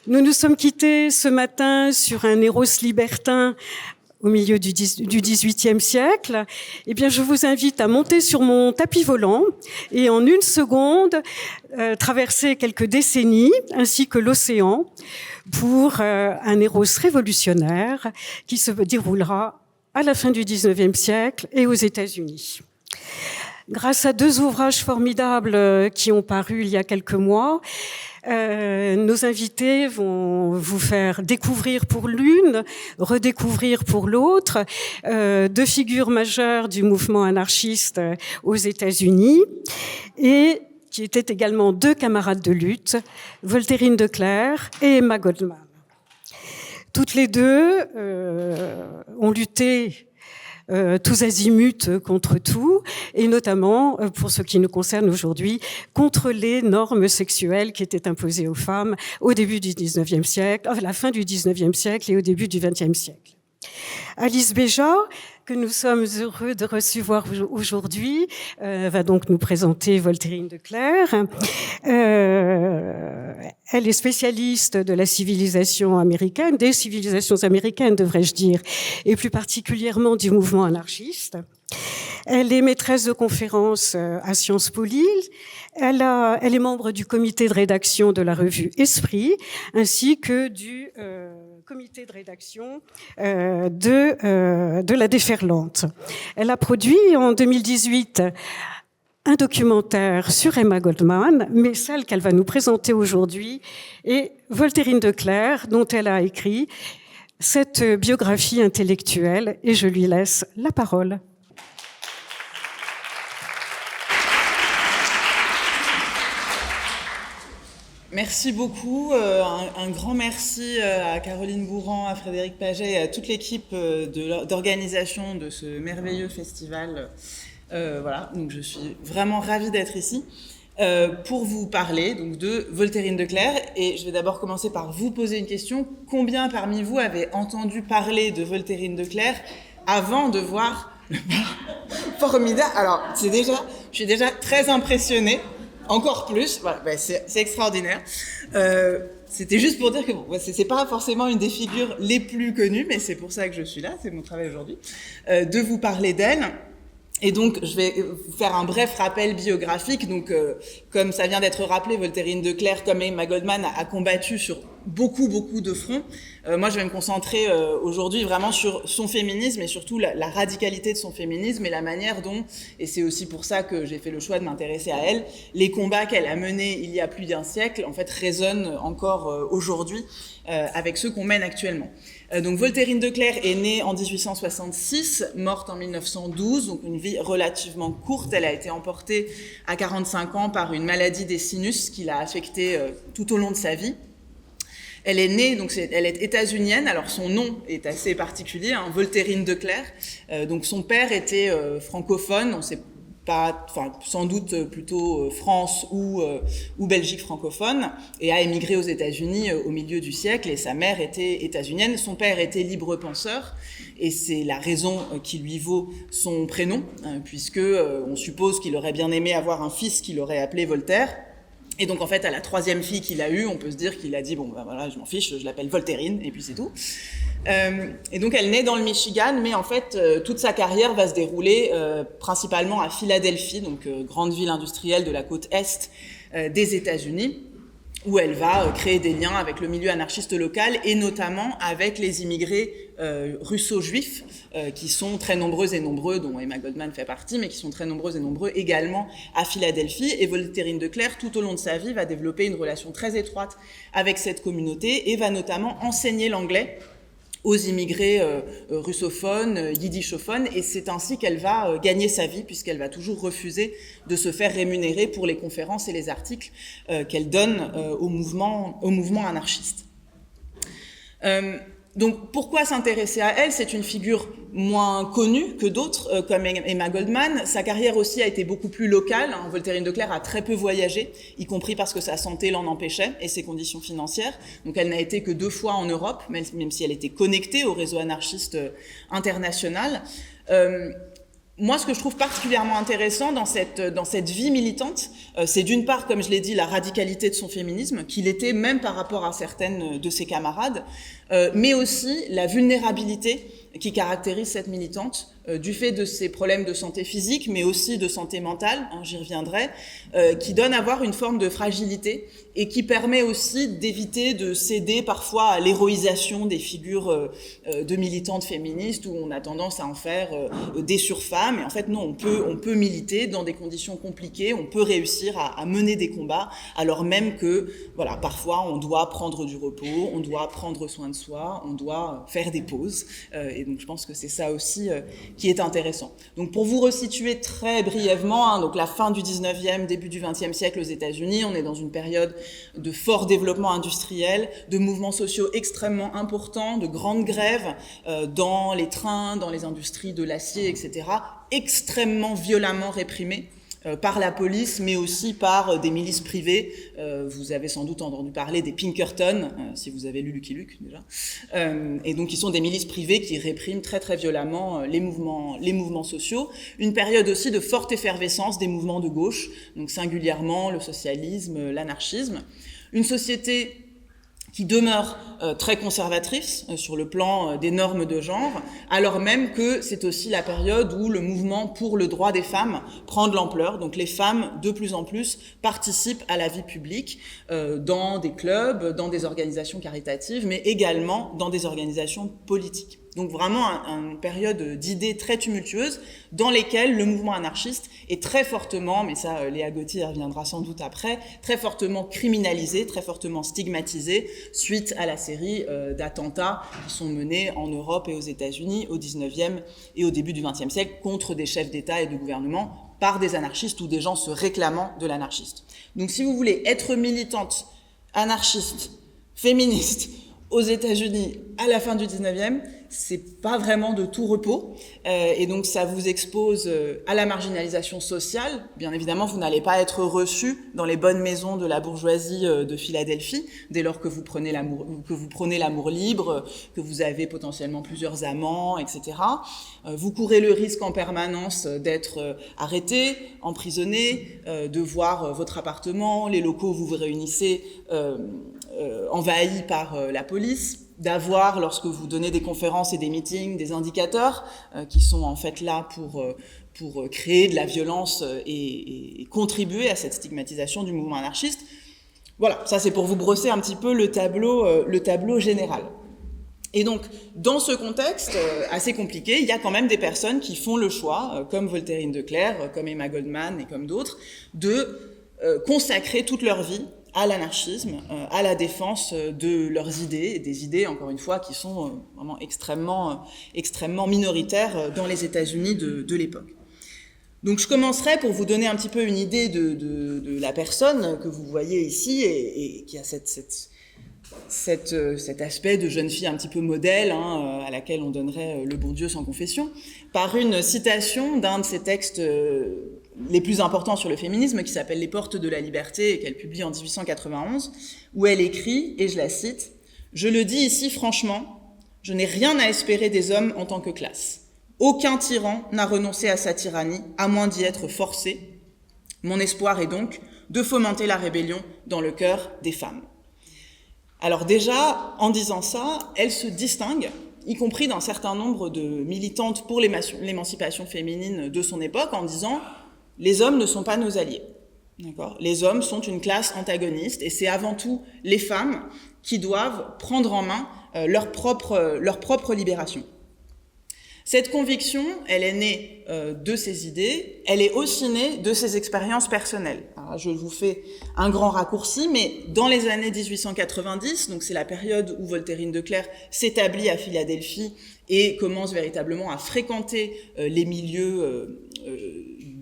Nous nous sommes quittés ce matin sur un Eros libertin au milieu du XVIIIe siècle. Eh bien, je vous invite à monter sur mon tapis volant et en une seconde, traverser quelques décennies ainsi que l'océan pour un Eros révolutionnaire qui se déroulera à la fin du XIXe siècle et aux États-Unis. Grâce à deux ouvrages formidables qui ont paru il y a quelques mois, nos invités vont vous faire découvrir pour l'une, redécouvrir pour l'autre, deux figures majeures du mouvement anarchiste aux États-Unis et qui étaient également deux camarades de lutte, Voltairine de Cleyre et Emma Goldman. Toutes les deux ont lutté tous azimuts contre tout, et notamment, pour ce qui nous concerne aujourd'hui, contre les normes sexuelles qui étaient imposées aux femmes au début du XIXe siècle, à la fin du XIXe siècle et au début du XXe siècle. Alice Béja, que nous sommes heureux de recevoir aujourd'hui, va donc nous présenter Voltairine de Cleyre. Elle est spécialiste de la civilisation américaine, des civilisations américaines, devrais-je dire, et plus particulièrement du mouvement anarchiste. Elle est maîtresse de conférences à Sciences Po Lille. Elle est membre du comité de rédaction de la revue Esprit, ainsi que du comité de rédaction de la Déferlante. Elle a produit en 2018 un documentaire sur Emma Goldman, mais celle qu'elle va nous présenter aujourd'hui est Voltairine de Cleyre, dont elle a écrit cette biographie intellectuelle, et je lui laisse la parole. Merci beaucoup. Un grand merci à Caroline Bourran, à Frédéric Paget et à toute l'équipe d'organisation de ce merveilleux festival. Voilà, donc je suis vraiment ravie d'être ici pour vous parler donc, de Voltairine de Cleyre. Et je vais d'abord commencer par vous poser une question. Combien parmi vous avez entendu parler de Voltairine de Cleyre avant de voir le formidable? Alors, je suis déjà très impressionnée. Encore plus, voilà, ben c'est extraordinaire. C'était juste pour dire que bon, c'est pas forcément une des figures les plus connues, mais c'est pour ça que je suis là, c'est mon travail aujourd'hui, de vous parler d'elle. Et donc, je vais vous faire un bref rappel biographique. Donc, comme ça vient d'être rappelé, Voltairine de Cleyre, comme Emma Goldman, a combattu sur beaucoup de fronts. Moi, je vais me concentrer aujourd'hui vraiment sur son féminisme et surtout la radicalité de son féminisme et la manière dont, et c'est aussi pour ça que j'ai fait le choix de m'intéresser à elle, les combats qu'elle a menés il y a plus d'un siècle, en fait, résonnent encore aujourd'hui avec ceux qu'on mène actuellement. Donc Voltairine de Cleyre est née en 1866, morte en 1912, donc une vie relativement courte. Elle a été emportée à 45 ans par une maladie des sinus qui l'a affectée tout au long de sa vie. Elle est née, donc elle est états-unienne, alors son nom est assez particulier, hein, Voltairine de Cleyre. Donc son père était francophone, on sait pas, enfin sans doute plutôt France ou Belgique francophone, et a émigré aux États-Unis au milieu du siècle. Et sa mère était états-unienne, son père était libre penseur, et c'est la raison qui lui vaut son prénom, puisque on suppose qu'il aurait bien aimé avoir un fils qu'il aurait appelé Voltaire. Et donc, en fait, à la troisième fille qu'il a eue, on peut se dire qu'il a dit, bon, ben voilà, je m'en fiche, je l'appelle Voltairine, et puis c'est tout. Et donc, elle naît dans le Michigan, mais en fait, toute sa carrière va se dérouler principalement à Philadelphie, donc grande ville industrielle de la côte Est des États-Unis, où elle va créer des liens avec le milieu anarchiste local et notamment avec les immigrés russo-juifs qui sont très nombreux et nombreux, dont Emma Goldman fait partie, mais qui sont très nombreux et nombreux également à Philadelphie. Et Voltairine de Cleyre, tout au long de sa vie, va développer une relation très étroite avec cette communauté et va notamment enseigner l'anglais aux immigrés russophones, yiddishophones, et c'est ainsi qu'elle va gagner sa vie, puisqu'elle va toujours refuser de se faire rémunérer pour les conférences et les articles qu'elle donne au mouvement anarchiste. Donc, pourquoi s'intéresser à elle? C'est une figure moins connue que d'autres, comme Emma Goldman. Sa carrière aussi a été beaucoup plus locale. Hein. Voltairine de Cleyre a très peu voyagé, y compris parce que sa santé l'en empêchait et ses conditions financières. Donc, elle n'a été que 2 fois en Europe, même si elle était connectée au réseau anarchiste international. moi, ce que je trouve particulièrement intéressant dans cette vie militante, c'est d'une part, comme je l'ai dit, la radicalité de son féminisme, qu'il était même par rapport à certaines de ses camarades, mais aussi la vulnérabilité qui caractérise cette militante, du fait de ses problèmes de santé physique, mais aussi de santé mentale, hein, j'y reviendrai, qui donne à voir une forme de fragilité et qui permet aussi d'éviter de céder parfois à l'héroïsation des figures de militantes féministes où on a tendance à en faire des surfemmes. Et en fait, non, on peut militer dans des conditions compliquées, on peut réussir à mener des combats, alors même que, voilà, parfois on doit prendre du repos, on doit prendre soin de soi, on doit faire des pauses. Et donc, je pense que c'est ça aussi qui est intéressant. Donc, pour vous resituer très brièvement, hein, donc la fin du 19e, début du 20e siècle aux États-Unis, on est dans une période de fort développement industriel, de mouvements sociaux extrêmement importants, de grandes grèves dans les trains, dans les industries de l'acier, etc., extrêmement violemment réprimés par la police, mais aussi par des milices privées. Vous avez sans doute entendu parler des Pinkerton, si vous avez lu Lucky Luke déjà. Et donc, ils sont des milices privées qui répriment très très violemment les mouvements sociaux. Une période aussi de forte effervescence des mouvements de gauche, donc singulièrement le socialisme, l'anarchisme. Une société qui demeure très conservatrice sur le plan des normes de genre, alors même que c'est aussi la période où le mouvement pour le droit des femmes prend de l'ampleur. Donc les femmes, de plus en plus, participent à la vie publique dans des clubs, dans des organisations caritatives, mais également dans des organisations politiques. Donc vraiment une période d'idées très tumultueuses dans lesquelles le mouvement anarchiste est très fortement, mais ça Léa Gauthier reviendra sans doute après, très fortement criminalisé, très fortement stigmatisé suite à la série d'attentats qui sont menés en Europe et aux États-Unis au 19e et au début du 20e siècle contre des chefs d'État et de gouvernement par des anarchistes ou des gens se réclamant de l'anarchiste. Donc si vous voulez être militante, anarchiste, féministe aux États-Unis à la fin du 19e, c'est pas vraiment de tout repos, et donc ça vous expose à la marginalisation sociale. Bien évidemment, vous n'allez pas être reçu dans les bonnes maisons de la bourgeoisie de Philadelphie, dès lors que vous prenez l'amour libre, que vous avez potentiellement plusieurs amants, etc. Vous courez le risque en permanence d'être arrêté, emprisonné, de voir votre appartement, les locaux où vous vous réunissez envahis par la police, d'avoir, lorsque vous donnez des conférences et des meetings, des indicateurs qui sont en fait là pour créer de la violence et contribuer à cette stigmatisation du mouvement anarchiste. Voilà, ça c'est pour vous brosser un petit peu le tableau général. Et donc, dans ce contexte assez compliqué, il y a quand même des personnes qui font le choix, comme Voltairine de Cleyre, comme Emma Goldman et comme d'autres, de consacrer toute leur vie à l'anarchisme, à la défense de leurs idées, et des idées, encore une fois, qui sont vraiment extrêmement minoritaires dans les États-Unis de l'époque. Donc je commencerai pour vous donner un petit peu une idée de la personne que vous voyez ici et qui a cet aspect de jeune fille un petit peu modèle, hein, à laquelle on donnerait le bon Dieu sans confession, par une citation d'un de ses textes les plus importants sur le féminisme, qui s'appelle « Les portes de la liberté » et qu'elle publie en 1891, où elle écrit, et je la cite, « Je le dis ici franchement, je n'ai rien à espérer des hommes en tant que classe. Aucun tyran n'a renoncé à sa tyrannie, à moins d'y être forcé. Mon espoir est donc de fomenter la rébellion dans le cœur des femmes. » Alors déjà, en disant ça, elle se distingue, y compris d'un certain nombre de militantes pour l'émancipation féminine de son époque, en disant « Les hommes ne sont pas nos alliés. D'accord ? Les hommes sont une classe antagoniste et c'est avant tout les femmes qui doivent prendre en main leur propre libération. » Cette conviction, elle est née de ses idées, elle est aussi née de ses expériences personnelles. Alors, je vous fais un grand raccourci, mais dans les années 1890, donc c'est la période où Voltairine de Cleyre s'établit à Philadelphie et commence véritablement à fréquenter les milieux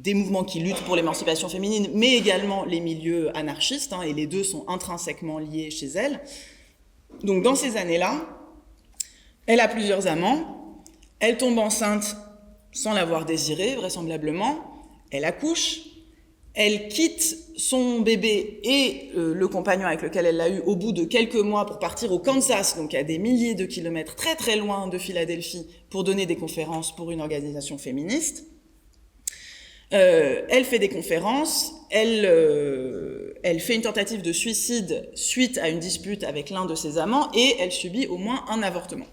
des mouvements qui luttent pour l'émancipation féminine, mais également les milieux anarchistes, hein, et les deux sont intrinsèquement liés chez elle. Donc dans ces années-là, elle a plusieurs amants. Elle tombe enceinte sans l'avoir désiré, vraisemblablement. Elle accouche. Elle quitte son bébé et le compagnon avec lequel elle l'a eu au bout de quelques mois pour partir au Kansas, donc à des milliers de kilomètres très très loin de Philadelphie, pour donner des conférences pour une organisation féministe. Elle fait des conférences, elle fait une tentative de suicide suite à une dispute avec l'un de ses amants et elle subit au moins un avortement.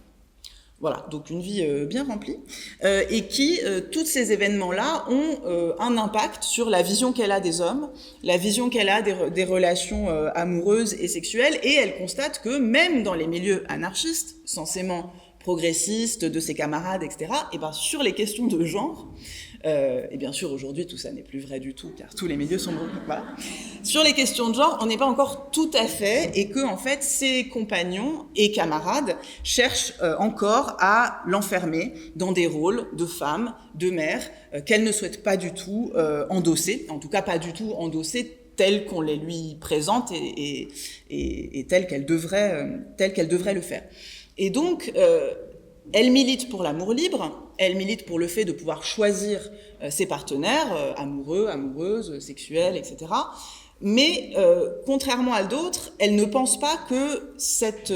Voilà, donc une vie bien remplie, et qui, tous ces événements-là, ont un impact sur la vision qu'elle a des hommes, la vision qu'elle a des relations amoureuses et sexuelles, et elle constate que même dans les milieux anarchistes, censément progressistes, de ses camarades, etc., et ben, sur les questions de genre, et bien sûr aujourd'hui tout ça n'est plus vrai du tout car tous les milieux sont voilà. Sur les questions de genre, on n'est pas encore tout à fait, et que en fait ses compagnons et camarades cherchent encore à l'enfermer dans des rôles de femme, de mère, qu'elle ne souhaite pas du tout endosser, en tout cas pas du tout endosser telle qu'on les lui présente et telle qu'elle devrait le faire. Et donc elle milite pour l'amour libre, elle milite pour le fait de pouvoir choisir ses partenaires, amoureux, amoureuses, sexuels, etc. Mais contrairement à d'autres, elle ne pense pas que cette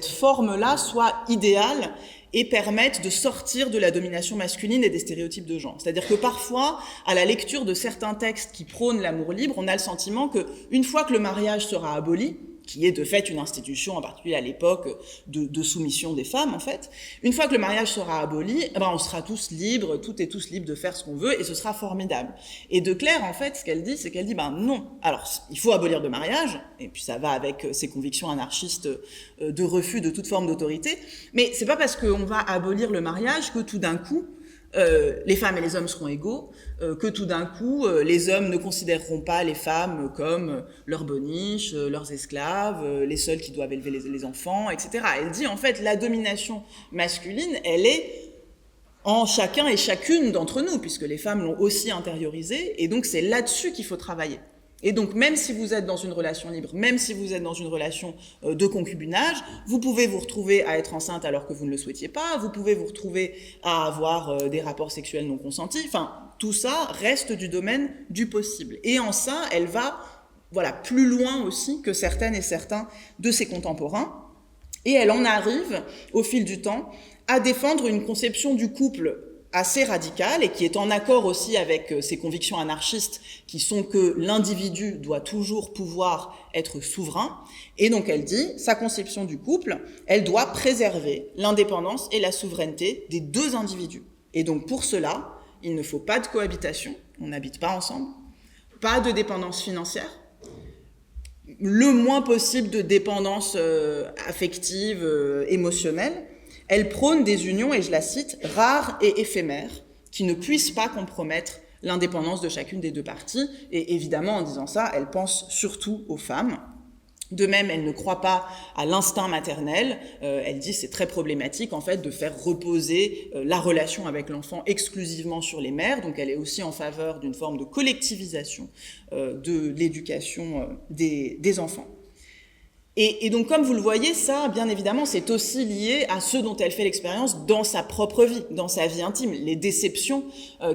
forme-là soit idéale et permette de sortir de la domination masculine et des stéréotypes de genre. C'est-à-dire que parfois, à la lecture de certains textes qui prônent l'amour libre, on a le sentiment qu'une fois que le mariage sera aboli, qui est de fait une institution, en particulier à l'époque, de soumission des femmes, en fait. Une fois que le mariage sera aboli, eh ben, on sera tous libres, toutes et tous libres de faire ce qu'on veut, et ce sera formidable. Et de Claire, en fait, ce qu'elle dit, c'est qu'elle dit, ben non. Alors, il faut abolir le mariage, et puis ça va avec ses convictions anarchistes de refus de toute forme d'autorité, mais c'est pas parce qu'on va abolir le mariage que tout d'un coup, les femmes et les hommes seront égaux, que tout d'un coup, les hommes ne considéreront pas les femmes comme leurs boniches, leurs esclaves, les seuls qui doivent élever les enfants, etc. Elle dit, en fait, la domination masculine, elle est en chacun et chacune d'entre nous, puisque les femmes l'ont aussi intériorisée, et donc c'est là-dessus qu'il faut travailler. Et donc, même si vous êtes dans une relation libre, même si vous êtes dans une relation de concubinage, vous pouvez vous retrouver à être enceinte alors que vous ne le souhaitiez pas, vous pouvez vous retrouver à avoir des rapports sexuels non consentis, enfin, tout ça reste du domaine du possible. Et en ça, elle va, voilà, plus loin aussi que certaines et certains de ses contemporains, et elle en arrive, au fil du temps, à défendre une conception du couple assez radicale et qui est en accord aussi avec ses convictions anarchistes qui sont que l'individu doit toujours pouvoir être souverain. Et donc elle dit, sa conception du couple, elle doit préserver l'indépendance et la souveraineté des deux individus. Et donc pour cela, il ne faut pas de cohabitation, on n'habite pas ensemble, pas de dépendance financière, le moins possible de dépendance affective, émotionnelle. Elle prône des unions, et je la cite, rares et éphémères, qui ne puissent pas compromettre l'indépendance de chacune des deux parties. Et évidemment, en disant ça, elle pense surtout aux femmes. De même, elle ne croit pas à l'instinct maternel. Elle dit c'est très problématique en fait de faire reposer la relation avec l'enfant exclusivement sur les mères. Donc elle est aussi en faveur d'une forme de collectivisation de l'éducation des enfants. Et donc, comme vous le voyez, ça, bien évidemment, c'est aussi lié à ce dont elle fait l'expérience dans sa propre vie, dans sa vie intime, les déceptions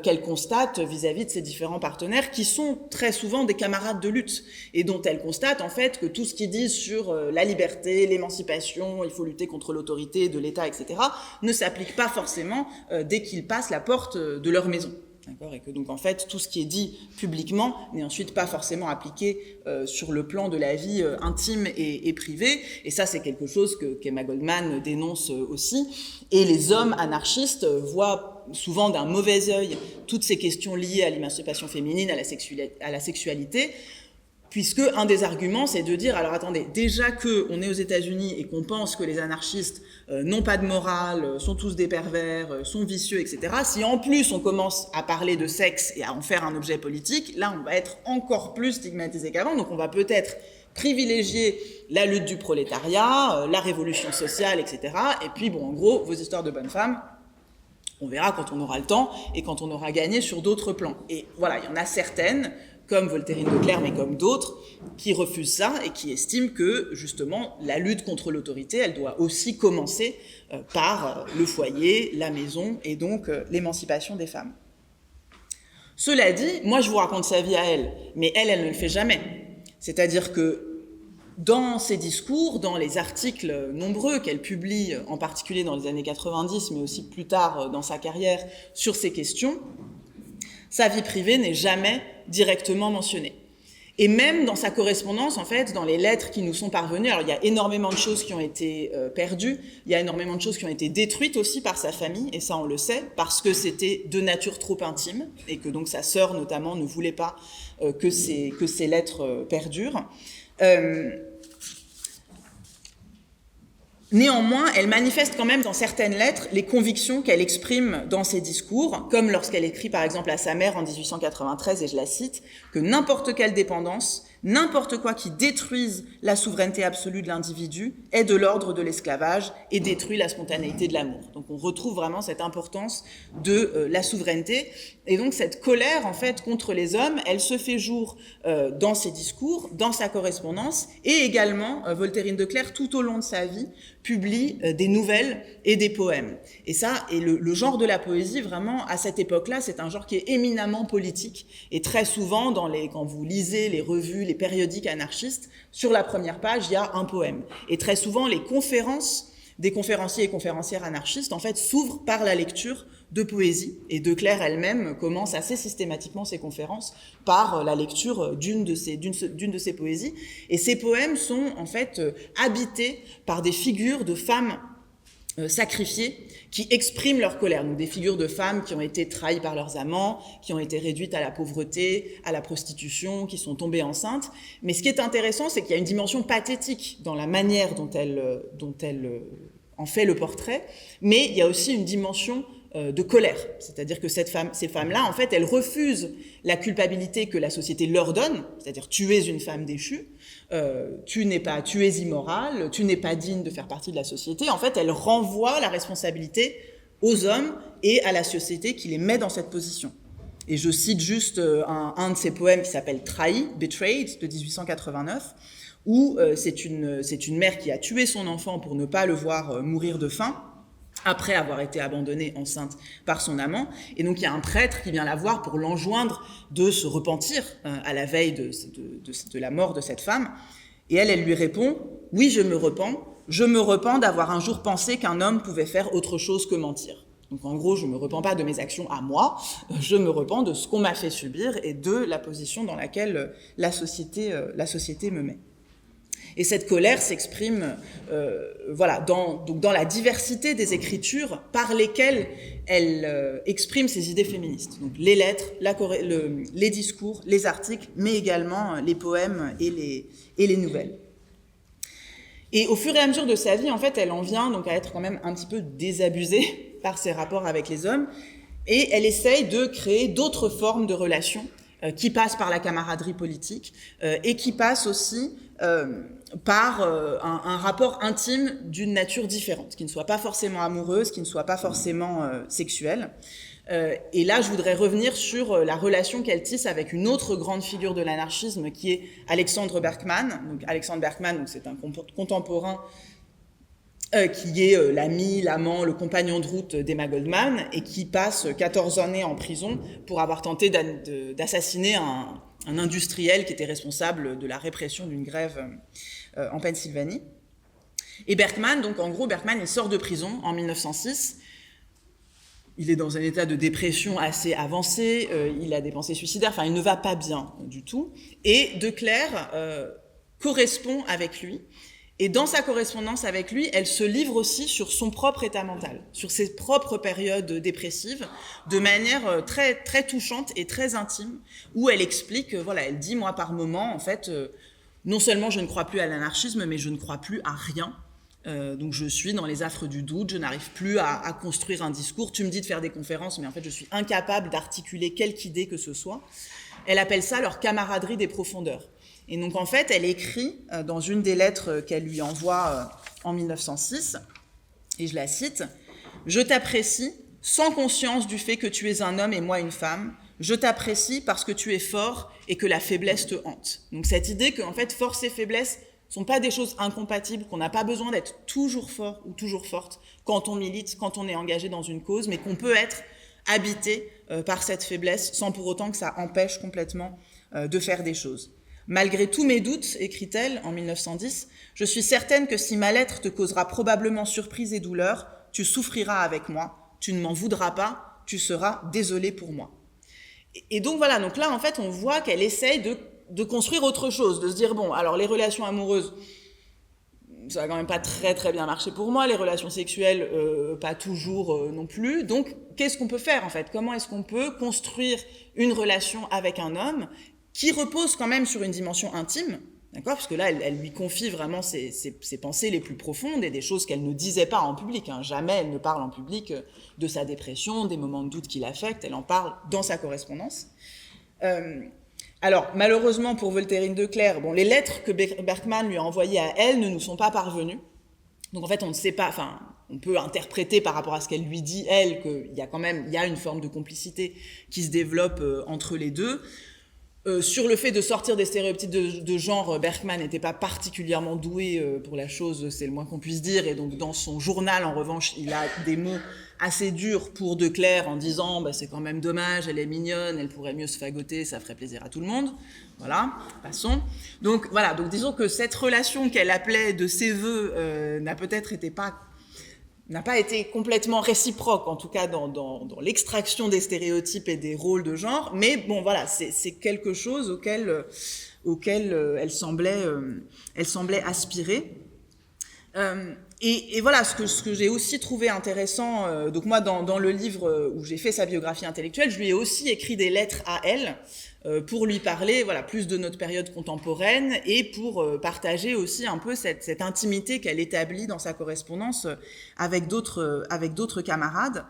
qu'elle constate vis-à-vis de ses différents partenaires, qui sont très souvent des camarades de lutte, et dont elle constate, en fait, que tout ce qu'ils disent sur la liberté, l'émancipation, il faut lutter contre l'autorité de l'État, etc., ne s'applique pas forcément dès qu'ils passent la porte de leur maison. D'accord, et que donc en fait tout ce qui est dit publiquement n'est ensuite pas forcément appliqué sur le plan de la vie intime et privée, et ça c'est quelque chose qu'Emma Goldman dénonce aussi. Et les hommes anarchistes voient souvent d'un mauvais œil toutes ces questions liées à l'émancipation féminine, à la sexualité, puisque un des arguments, c'est de dire, alors attendez, déjà qu'on est aux États-Unis et qu'on pense que les anarchistes n'ont pas de morale, sont tous des pervers, sont vicieux, etc., si en plus on commence à parler de sexe et à en faire un objet politique, là on va être encore plus stigmatisé qu'avant, donc on va peut-être privilégier la lutte du prolétariat, la révolution sociale, etc., et puis bon, en gros, vos histoires de bonnes femmes, on verra quand on aura le temps et quand on aura gagné sur d'autres plans. Et voilà, il y en a certaines, comme Voltairine de Cleyre, mais comme d'autres, qui refusent ça et qui estiment que, justement, la lutte contre l'autorité, elle doit aussi commencer par le foyer, la maison, et donc l'émancipation des femmes. Cela dit, moi je vous raconte sa vie à elle, mais elle ne le fait jamais. C'est-à-dire que dans ses discours, dans les articles nombreux qu'elle publie, en particulier dans les années 90, mais aussi plus tard dans sa carrière, sur ces questions, Sa vie privée n'est jamais directement mentionnée. Et même dans sa correspondance, en fait, dans les lettres qui nous sont parvenues, alors il y a énormément de choses qui ont été perdues, il y a énormément de choses qui ont été détruites aussi par sa famille, et ça on le sait, parce que c'était de nature trop intime, et que donc sa sœur notamment ne voulait pas que ces lettres perdurent. Néanmoins, elle manifeste quand même dans certaines lettres les convictions qu'elle exprime dans ses discours, comme lorsqu'elle écrit par exemple à sa mère en 1893, et je la cite, que n'importe quelle dépendance, n'importe quoi qui détruise la souveraineté absolue de l'individu est de l'ordre de l'esclavage et détruit la spontanéité de l'amour. Donc on retrouve vraiment cette importance de la souveraineté. Et donc cette colère en fait contre les hommes, elle se fait jour dans ses discours, dans sa correspondance, et également Voltairine de Cleyre tout au long de sa vie publie des nouvelles et des poèmes. Et ça, et le genre de la poésie, vraiment, à cette époque-là, c'est un genre qui est éminemment politique. Et très souvent, quand vous lisez les revues, les périodiques anarchistes, sur la première page, il y a un poème. Et très souvent, les conférences des conférenciers et conférencières anarchistes, en fait, s'ouvrent par la lecture de poésie. Et de Cleyre elle-même commence assez systématiquement ses conférences par la lecture d'une de ses poésies. Et ces poèmes sont, en fait, habités par des figures de femmes sacrifiées qui expriment leur colère. Donc des figures de femmes qui ont été trahies par leurs amants, qui ont été réduites à la pauvreté, à la prostitution, qui sont tombées enceintes. Mais ce qui est intéressant, c'est qu'il y a une dimension pathétique dans la manière dont elle en fait le portrait, mais il y a aussi une dimension de colère. C'est-à-dire que ces femmes-là, en fait, elles refusent la culpabilité que la société leur donne, c'est-à-dire tu es une femme déchue, tu es immorale, tu n'es pas digne de faire partie de la société. En fait, elles renvoient la responsabilité aux hommes et à la société qui les met dans cette position. Et je cite juste un de ces poèmes qui s'appelle Trahi, Betrayed, de 1889, où c'est une mère qui a tué son enfant pour ne pas le voir mourir de faim, après avoir été abandonnée enceinte par son amant. Et donc il y a un prêtre qui vient la voir pour l'enjoindre de se repentir à la veille de la mort de cette femme. Et elle lui répond « Oui, je me repens d'avoir un jour pensé qu'un homme pouvait faire autre chose que mentir. » Donc en gros, je ne me repens pas de mes actions à moi, je me repens de ce qu'on m'a fait subir et de la position dans laquelle la société me met. Et cette colère s'exprime dans la diversité des écritures par lesquelles elle exprime ses idées féministes. Donc les lettres, les discours, les articles, mais également les poèmes et les nouvelles. Et au fur et à mesure de sa vie, en fait, elle en vient donc à être quand même un petit peu désabusée par ses rapports avec les hommes, et elle essaye de créer d'autres formes de relations qui passent par la camaraderie politique et qui passent aussi par un rapport intime d'une nature différente, qui ne soit pas forcément amoureuse, qui ne soit pas forcément sexuelle. Et là, je voudrais revenir sur la relation qu'elle tisse avec une autre grande figure de l'anarchisme, qui est Alexandre Berkman. Donc, Alexandre Berkman, donc, c'est un contemporain qui est l'ami, l'amant, le compagnon de route d'Emma Goldman, et qui passe 14 années en prison pour avoir tenté d'assassiner un industriel qui était responsable de la répression d'une grève en Pennsylvanie. Et Berkman, donc en gros, il sort de prison en 1906. Il est dans un état de dépression assez avancé, il a des pensées suicidaires, enfin il ne va pas bien du tout. Et de Cleyre correspond avec lui. Et dans sa correspondance avec lui, elle se livre aussi sur son propre état mental, sur ses propres périodes dépressives, de manière très, très touchante et très intime, où elle explique, elle dit, moi par moment, en fait, non seulement je ne crois plus à l'anarchisme, mais je ne crois plus à rien. Donc je suis dans les affres du doute, je n'arrive plus à construire un discours. Tu me dis de faire des conférences, mais en fait je suis incapable d'articuler quelque idée que ce soit. Elle appelle ça leur camaraderie des profondeurs. Et donc, en fait, elle écrit dans une des lettres qu'elle lui envoie en 1906, et je la cite, « Je t'apprécie sans conscience du fait que tu es un homme et moi une femme. Je t'apprécie parce que tu es fort et que la faiblesse te hante. » Donc, cette idée que, en fait, force et faiblesse ne sont pas des choses incompatibles, qu'on n'a pas besoin d'être toujours fort ou toujours forte quand on milite, quand on est engagé dans une cause, mais qu'on peut être habité par cette faiblesse sans pour autant que ça empêche complètement de faire des choses. Malgré tous mes doutes, écrit-elle en 1910, je suis certaine que si ma lettre te causera probablement surprise et douleur, tu souffriras avec moi, tu ne m'en voudras pas, tu seras désolé pour moi. Et donc voilà, donc là en fait on voit qu'elle essaye de construire autre chose, de se dire bon, alors les relations amoureuses, ça va quand même pas très très bien marcher pour moi, les relations sexuelles pas toujours non plus, donc qu'est-ce qu'on peut faire en fait? Comment est-ce qu'on peut construire une relation avec un homme qui repose quand même sur une dimension intime, d'accord? Parce que là elle lui confie vraiment ses pensées les plus profondes et des choses qu'elle ne disait pas en public, hein. Jamais elle ne parle en public de sa dépression, des moments de doute qui l'affectent, elle en parle dans sa correspondance. Alors, malheureusement pour Voltairine de Cleyre, bon, les lettres que Berkman lui a envoyées à elle ne nous sont pas parvenues. Donc en fait, on ne sait pas, enfin, on peut interpréter par rapport à ce qu'elle lui dit, elle, qu'il y a quand même, il y a une forme de complicité qui se développe entre les deux. Sur le fait de sortir des stéréotypes de genre, Berkman n'était pas particulièrement doué pour la chose, c'est le moins qu'on puisse dire, et donc dans son journal, en revanche, il a des mots assez durs pour de Cleyre en disant bah, c'est quand même dommage, elle est mignonne, elle pourrait mieux se fagoter, ça ferait plaisir à tout le monde. Voilà, passons. Donc voilà, donc disons que cette relation qu'elle appelait de ses voeux n'a pas été complètement réciproque, en tout cas dans l'extraction des stéréotypes et des rôles de genre, mais bon voilà, c'est quelque chose auquel elle semblait aspirer. Et voilà, ce que j'ai aussi trouvé intéressant, donc moi dans le livre où j'ai fait sa biographie intellectuelle, je lui ai aussi écrit des lettres à elle pour lui parler voilà, plus de notre période contemporaine et pour partager aussi un peu cette intimité qu'elle établit dans sa correspondance avec d'autres camarades.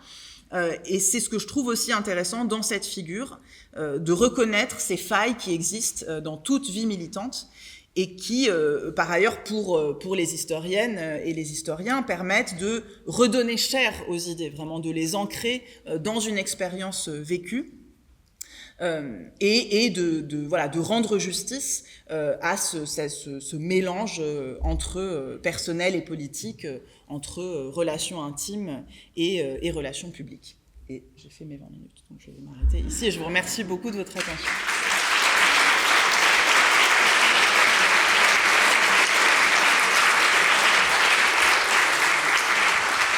Et c'est ce que je trouve aussi intéressant dans cette figure, de reconnaître ces failles qui existent dans toute vie militante et qui, par ailleurs, pour les historiennes et les historiens, permettent de redonner chair aux idées, vraiment de les ancrer dans une expérience vécue et de rendre justice à ce mélange entre personnel et politique, entre relations intimes et relations publiques. Et j'ai fait mes 20 minutes, donc je vais m'arrêter ici et je vous remercie beaucoup de votre attention.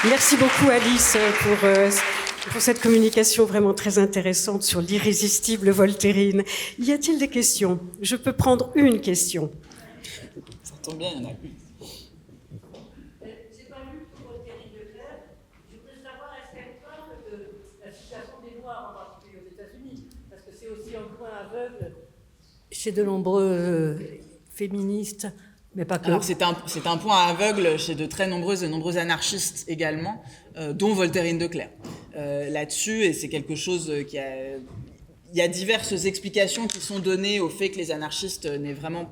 Merci beaucoup Alice pour cette communication vraiment très intéressante sur l'irrésistible Voltairine. Y a-t-il des questions? Je peux prendre une question. Ça tombe bien, il y en a une. J'ai pas lu pour Voltairine de Cleyre. Je voudrais savoir est-ce qu'elle parle de la situation des Noirs, en particulier aux États-Unis, parce que c'est aussi un point aveugle chez de nombreux féministes. Mais pas que. Alors c'est un point aveugle chez de très nombreuses et nombreux anarchistes également, dont Voltairine de Cleyre. Là-dessus, et c'est quelque chose il y a diverses explications qui sont données au fait que les anarchistes n'aient vraiment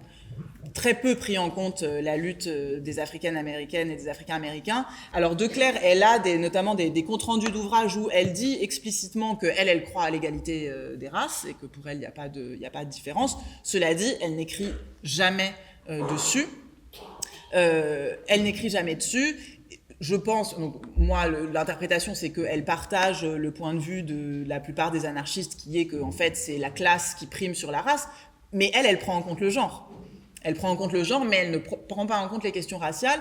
très peu pris en compte la lutte des Africaines-Américaines et des Africains-Américains. Alors de Cleyre, elle a notamment des comptes rendus d'ouvrages où elle dit explicitement qu'elle croit à l'égalité des races et que pour elle, il n'y a pas de différence. Cela dit, elle n'écrit jamais dessus. Elle n'écrit jamais dessus. Je pense, donc moi, l'interprétation, c'est qu'elle partage le point de vue de la plupart des anarchistes, qui est que, en fait, c'est la classe qui prime sur la race, mais elle prend en compte le genre. Elle prend en compte le genre, mais elle ne prend pas en compte les questions raciales.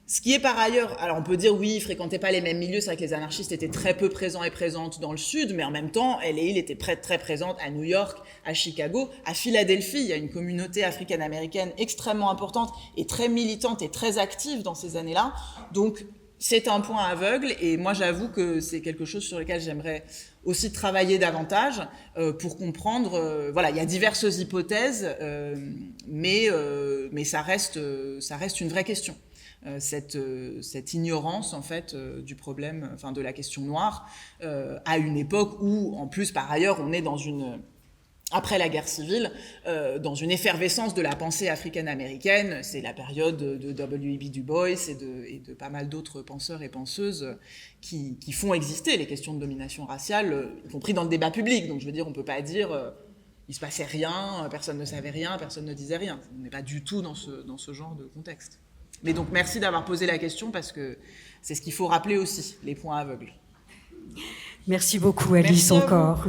Ce qui est par ailleurs, alors on peut dire oui, ils fréquentaient pas les mêmes milieux, c'est vrai que les anarchistes étaient très peu présents et présentes dans le Sud, mais en même temps, elle et il étaient très présentes à New York, à Chicago, à Philadelphie. Il y a une communauté africaine-américaine extrêmement importante et très militante et très active dans ces années-là. Donc, c'est un point aveugle et moi j'avoue que c'est quelque chose sur lequel j'aimerais aussi travailler davantage pour comprendre. Voilà, il y a diverses hypothèses, mais ça reste une vraie question. Cette ignorance en fait du problème, enfin de la question noire, à une époque où en plus par ailleurs on est après la guerre civile, dans une effervescence de la pensée africaine-américaine. C'est la période de W.E.B. Du Bois et de pas mal d'autres penseurs et penseuses qui font exister les questions de domination raciale, y compris dans le débat public. Donc je veux dire, on peut pas dire il se passait rien, personne ne savait rien, personne ne disait rien. On n'est pas du tout dans ce genre de contexte. Mais donc merci d'avoir posé la question parce que c'est ce qu'il faut rappeler aussi, les points aveugles. Merci beaucoup Alice encore.